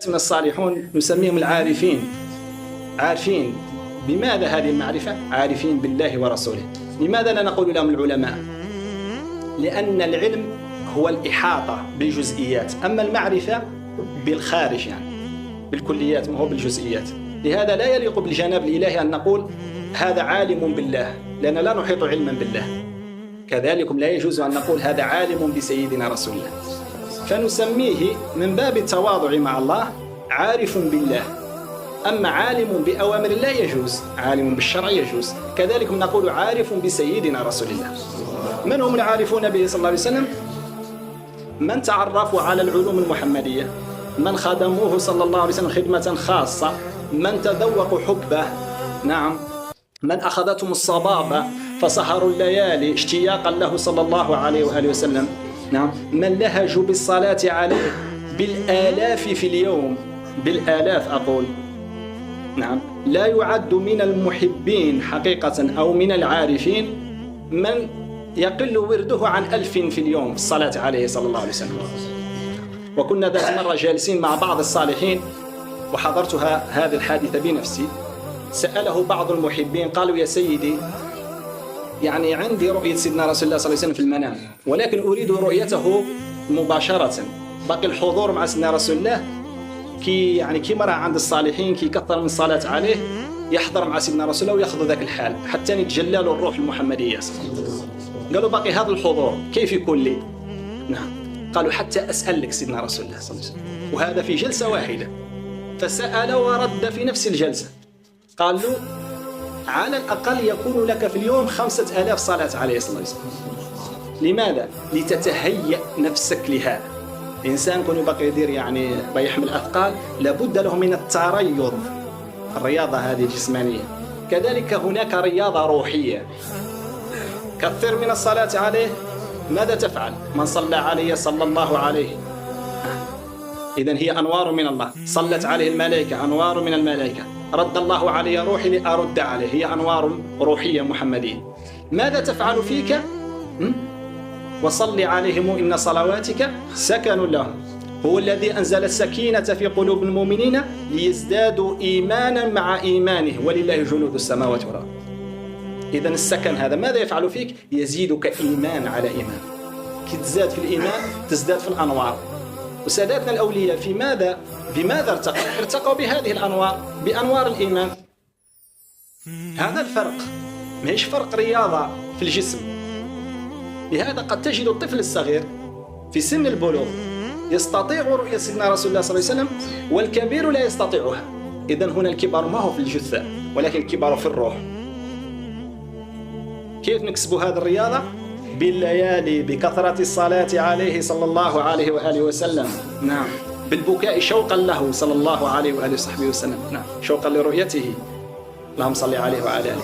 من الصالحون نسميهم العارفين. عارفين بماذا هذه المعرفة؟ عارفين بالله ورسوله. لماذا لا نقول لهم العلماء؟ لأن العلم هو الإحاطة بالجزئيات، أما المعرفة بالخارج يعني بالكليات، ما هو بالجزئيات. لهذا لا يليق بالجناب الإلهي أن نقول هذا عالم بالله، لأن لا نحيط علما بالله. كذلك لا يجوز أن نقول هذا عالم بسيدنا رسول الله، فنسميه من باب التواضع مع الله عارف بالله. أما عالم بأوامر الله يجوز، عالم بالشرع يجوز. كذلك نقول عارف بسيدنا رسول الله. من هم العارفون به صلى الله عليه وسلم؟ من تعرفوا على العلوم المحمدية، من خدموه صلى الله عليه وسلم خدمة خاصة، من تذوقوا حبه، نعم، من أخذتهم الصبابة فسهروا الليالي اشتياقا له صلى الله عليه وآله وسلم، نعم، من لهجوا بالصلاة عليه بالآلاف في اليوم، بالآلاف أقول، نعم. لا يعد من المحبين حقيقة أو من العارفين من يقل ورده عن 1000 في اليوم في الصلاة عليه صلى الله عليه وسلم. وكنا ذات مرة جالسين مع بعض الصالحين وحضرتها هذه الحادثة بنفسي. سأله بعض المحبين قالوا يا سيدي، يعني عندي رؤية سيدنا رسول الله صلى الله عليه وسلم في المنام، ولكن أريد رؤيته مباشرة. باقي الحضور مع سيدنا رسول الله كي مرة عند الصالحين كي كثر من الصلاة عليه يحضر مع سيدنا رسول الله ويأخذ ذاك الحال حتى يتجلى له الروح المحمدية. قالوا باقي هذا الحضور كيف يكون لي؟ نعم. قالوا حتى أسأل لك سيدنا رسول الله صلى الله عليه وسلم، وهذا في جلسة واحدة. فسأل ورد في نفس الجلسة. قال له على الأقل يكون لك في اليوم 5000 صلاة عليه صلى الله عليه وسلم. لماذا؟ لتتهيأ نفسك لهذا. إنسان كون يبقى يدير يعني بيحمل أثقال لابد له من التريض. الرياضة هذه جسمانية، كذلك هناك رياضة روحية. كثر من الصلاة عليه. ماذا تفعل؟ من صلى عليه صلى الله عليه. إذن هي أنوار من الله، صلت عليه الملائكة، أنوار من الملائكة. رد الله علي روحي لأرد عليه، هي أنوار روحية محمدية. ماذا تفعل فيك؟ وصل عليهم إن صلواتك سكن لهم. هو الذي أنزل السكينة في قلوب المؤمنين ليزدادوا إيمانا مع إيمانه ولله جنود السماوات والأرض. إذن السكن هذا ماذا يفعل فيك؟ يزيدك إيمان على إيمان. كي تزداد في الإيمان تزداد في الأنوار. وساداتنا الأولياء في ماذا؟ بماذا ارتقوا؟ ارتقوا بهذه الأنوار، بأنوار الإيمان. هذا الفرق، ما هيش فرق رياضة في الجسم. لهذا قد تجد الطفل الصغير في سن البلوغ يستطيع رؤية سيدنا رسول الله صلى الله عليه وسلم والكبير لا يستطيعها. إذن هنا الكبار ما هو في الجثة ولكن الكبار في الروح. كيف نكسب هذه الرياضة؟ بالليالي، بكثرة الصلاة عليه صلى الله عليه وآله وسلم، نعم، بالبكاء شوقا له صلى الله عليه وآله وصحبه وسلم، نعم، شوقا لرؤيته. اللهم صل عليه وعلى آله.